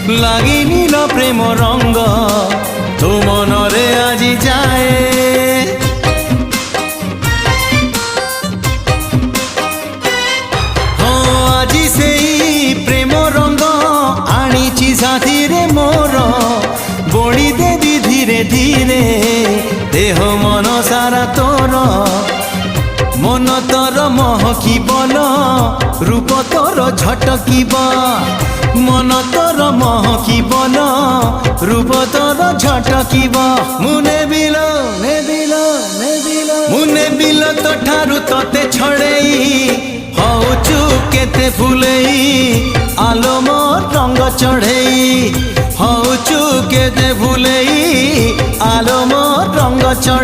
লাগিনি ল প্রেম রঙ্গ তো মনরে আজি যায় আজি সেই প্রেম রঙ্গ আনিছি সাথীরে মোর বড়ি দেবি ধীরে ধীরে দেহ মন সারা তোর মন তোর মহকিবল রূপ তোর ঝটকিব মন তোর মহকিবল রূপ তোর ঝটকিব মুনে বিল মুনে বিল তো ঠারু তোতে ছড়েই হউচু কেতে ফুলেই আলো মোর রঙ্গ চढ़ेई হউচু কেতে ফুলেই আলো মোর রঙ্গ চढ़े